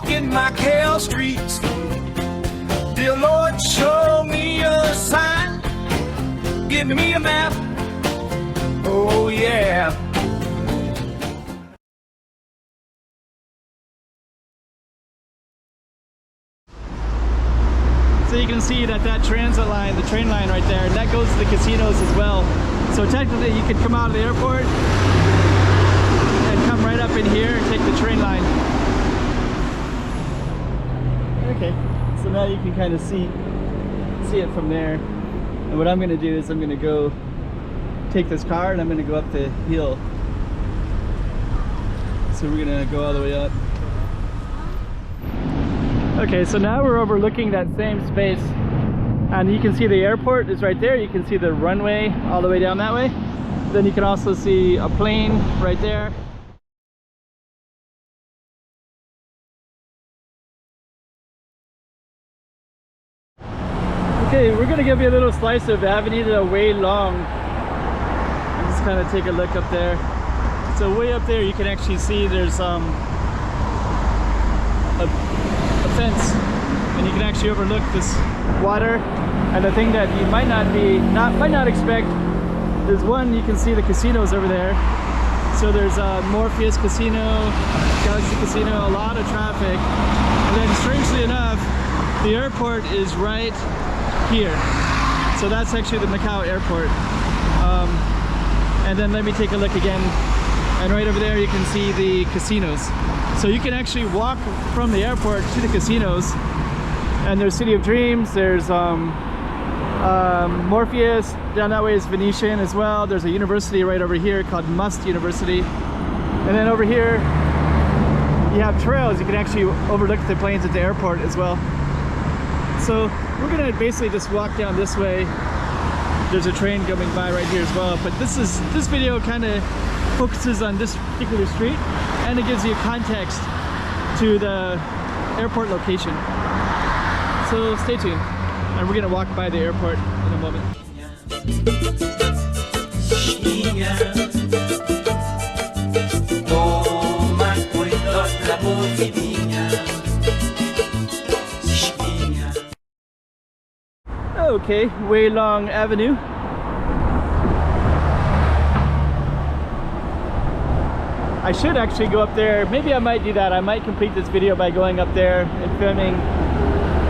Walking Macau Streets. Dear Lord, show me a sign. Give me a map. Oh yeah. So you can see that transit line, the train line right there, and that goes to the casinos as well. So technically you could come out of the airport and come right up in here and take the train line. Okay, so now you can kind of see it from there. And what I'm going to do is I'm going to go take this car and I'm going to go up the hill. So we're going to go all the way up. Okay, so now we're overlooking that same space and you can see the airport is right there. You can see the runway all the way down that way. Then you can also see a plane right there. Okay, we're gonna give you a little slice of Avenida way long. And just kind of take a look up there. So way up there you can actually see there's a fence, and you can actually overlook this water. And the thing that you might not expect is, one, you can see the casinos over there. So there's Morpheus Casino, Galaxy Casino, a lot of traffic. And then strangely enough, the airport is right here. So that's actually the Macau airport. And then let me take a look again. And right over there you can see the casinos. So you can actually walk from the airport to the casinos. And there's City of Dreams, there's Morpheus, down that way is Venetian as well. There's a university right over here called Must University. And then over here you have trails. You can actually overlook the planes at the airport as well. So we're gonna basically just walk down this way. There's a train coming by right here as well. But this video kind of focuses on this particular street, and it gives you context to the airport location. So stay tuned, and we're gonna walk by the airport in a moment. Okay, Way Long Avenue. I should actually go up there. Maybe I might do that. I might complete this video by going up there and filming,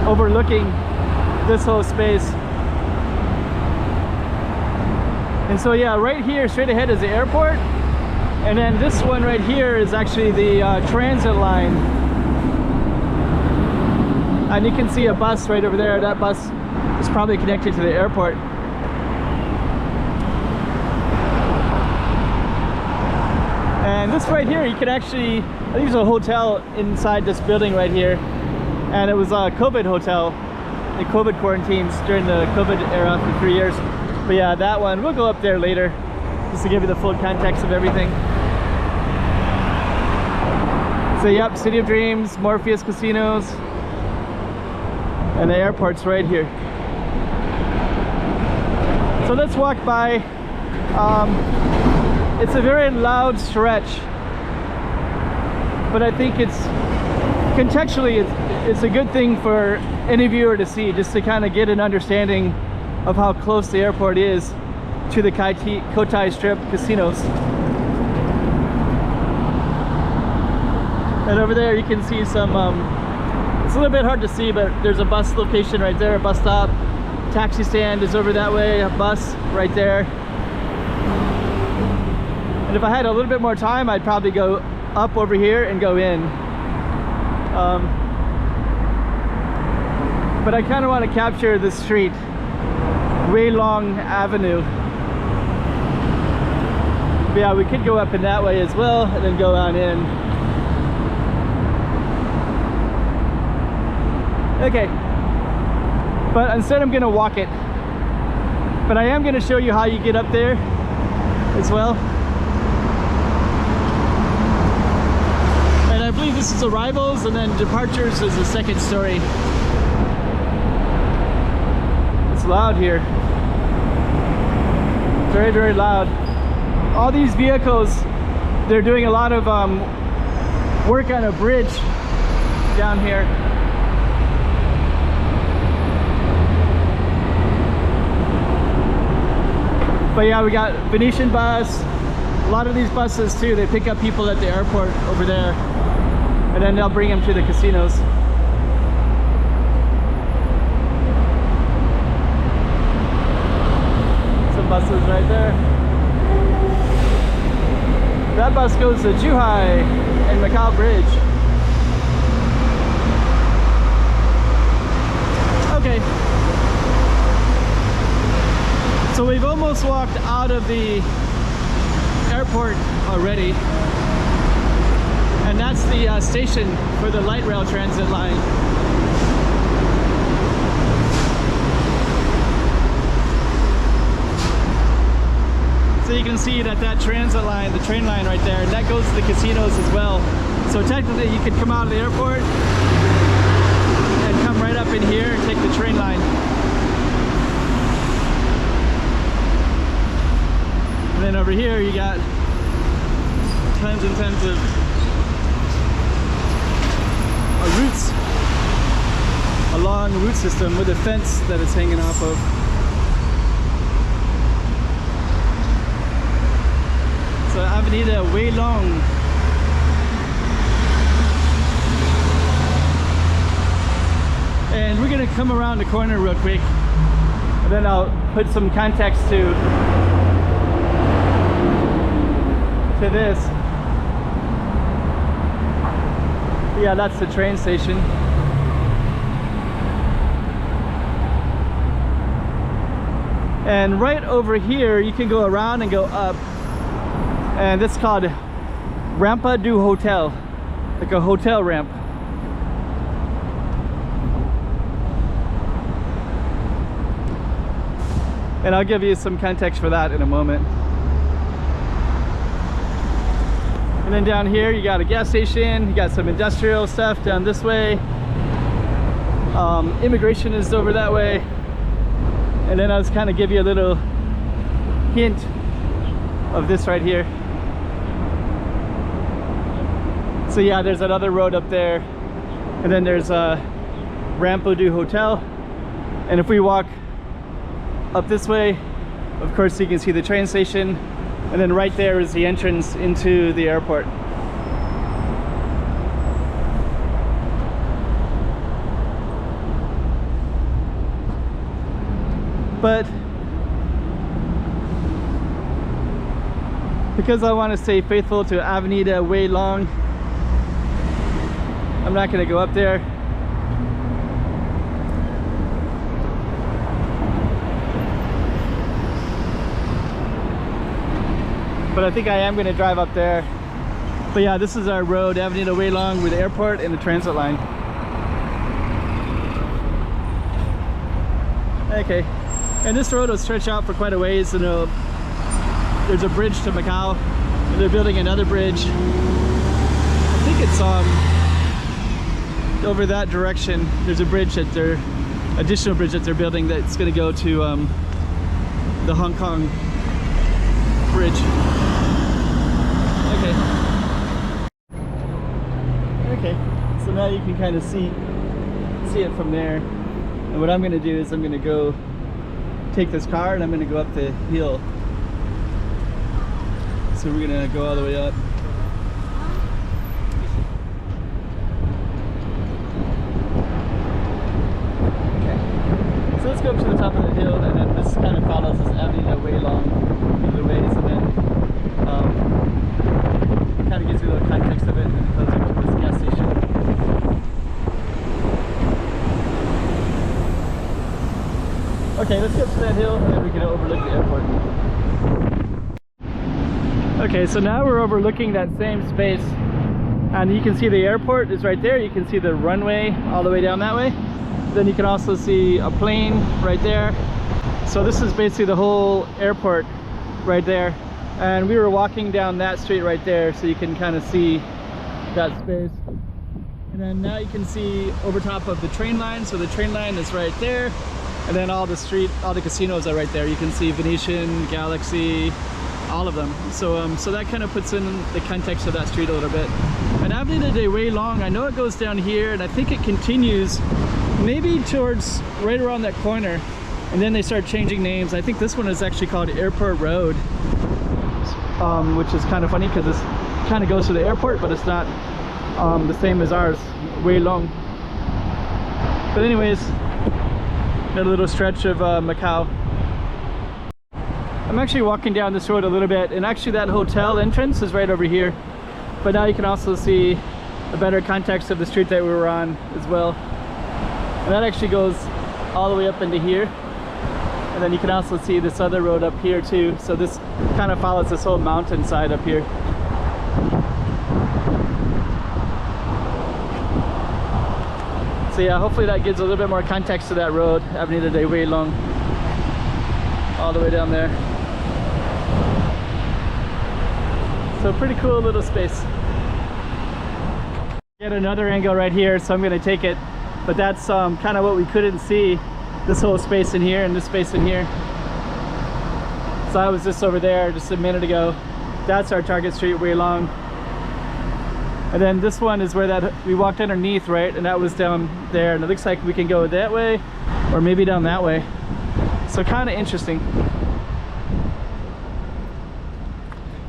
overlooking this whole space. And so yeah, right here, straight ahead is the airport. And then this one right here is actually the transit line. And you can see a bus right over there. That bus is probably connected to the airport. And this right here, you can actually, I think there's a hotel inside this building right here. And it was a COVID hotel, the COVID quarantines during the COVID era for 3 years. But yeah, that one, we'll go up there later, just to give you the full context of everything. So yep, City of Dreams, Morpheus Casinos, and the airport's right here. So let's walk by. It's a very loud stretch, but I think it's contextually it's a good thing for any viewer to see, just to kind of get an understanding of how close the airport is to the Cotai Strip casinos. And over there you can see some, it's a little bit hard to see, but there's a bus location right there, a bus stop. Taxi stand is over that way, a bus right there. And if I had a little bit more time, I'd probably go up over here and go in. But I kind of want to capture the street, Way Long Avenue. But yeah, we could go up in that way as well and then go on in. Okay, but instead I'm gonna walk it. But I am gonna show you how you get up there as well. And I believe this is arrivals, and then departures is the second story. It's loud here. Very, very loud. All these vehicles, they're doing a lot of work on a bridge down here. But yeah, we got Venetian bus. A lot of these buses too, they pick up people at the airport over there, and then they'll bring them to the casinos. Some buses right there. That bus goes to Zhuhai and Macau Bridge. Okay. So we've almost walked out of the airport already, and that's the station for the light rail transit line. So you can see that transit line, the train line right there, and that goes to the casinos as well. So technically you could come out of the airport and come right up in here and take the train line. And then over here you got tons and tons of routes, a long route system with a fence that it's hanging off of. So Avenida way long. And we're gonna come around the corner real quick, and then I'll put some context to this. Yeah, that's the train station. And right over here you can go around and go up, and it's called Rampa do Hotel, like a hotel ramp. And I'll give you some context for that in a moment. And then down here you got a gas station, you got some industrial stuff down this way. Immigration is over that way. And then I'll just kind of give you a little hint of this right here. So yeah, there's another road up there, and then there's a Rampa do Hotel. And if we walk up this way, of course you can see the train station, and then right there is the entrance into the airport. But because I want to stay faithful to Avenida way long, I'm not going to go up there. But I think I am going to drive up there. But yeah, this is our road, Avenida way long, with the airport and the transit line. Okay, and this road will stretch out for quite a ways, and there's a bridge to Macau, and they're building another bridge. I think it's over that direction. There's a bridge that additional bridge that they're building that's going to go to the Hong Kong bridge. Okay, so now you can kind of see it from there. And what I'm going to do is I'm going to go take this car and I'm going to go up the hill. So we're going to go all the way up. Okay, so let's go up to the top of the hill, and then this kind of follows this avenue way long either ways, and then kind of gives you a little context of it, and then it goes up to this gas station. Okay, let's get to that hill, and then we can overlook the airport. Okay, so now we're overlooking that same space, and you can see the airport is right there. You can see the runway all the way down that way. Then you can also see a plane right there. So this is basically the whole airport right there. And we were walking down that street right there, so you can kind of see that space. And then now you can see over top of the train line. So the train line is right there, and then all the casinos are right there. You can see Venetian, Galaxy, all of them. So so that kind of puts in the context of that street a little bit. And Avenida de Way Long, I know it goes down here, and I think it continues maybe towards right around that corner, and then they start changing names. I think this one is actually called Airport Road, which is kind of funny because this kind of goes to the airport, but it's not the same as ours, Way Long. But anyways, a little stretch of Macau. I'm actually walking down this road a little bit, and actually that hotel entrance is right over here. But now you can also see a better context of the street that we were on as well. And that actually goes all the way up into here. And then you can also see this other road up here too. So this kind of follows this whole mountainside up here. So yeah, hopefully that gives a little bit more context to that road, Avenida de Way Long, all the way down there. So pretty cool little space. Get another angle right here, so I'm gonna take it. But that's kind of what we couldn't see, this whole space in here and this space in here. So I was just over there just a minute ago. That's our target street, Way Long. And then this one is where that we walked underneath, right? And that was down there, and it looks like we can go that way or maybe down that way. So kind of interesting.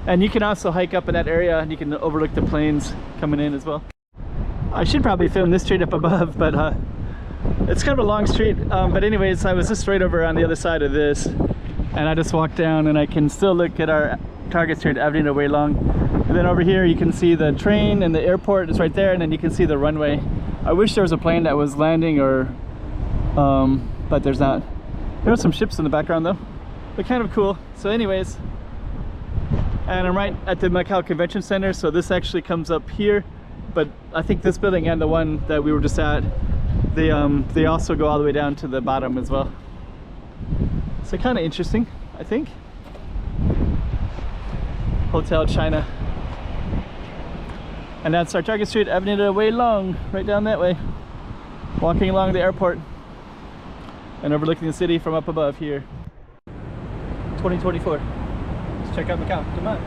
And you can also hike up in that area, and you can overlook the planes coming in as well. I should probably film this street up above, but it's kind of a long street. But anyways, I was just right over on the other side of this, and I just walked down, and I can still look at our target street, Avenida Way Long. And then over here you can see the train, and the airport is right there, and then you can see the runway. I wish there was a plane that was landing, or but there's not. There are some ships in the background though. They're kind of cool. So anyways, and I'm right at the Macau Convention Center, so this actually comes up here. But I think this building and the one that we were just at, they also go all the way down to the bottom as well. So kind of interesting, I think. Hotel China. And that's our target street, Avenida Way Long, right down that way. Walking along the airport and overlooking the city from up above here. 2024. Let's check out Macau. Come on.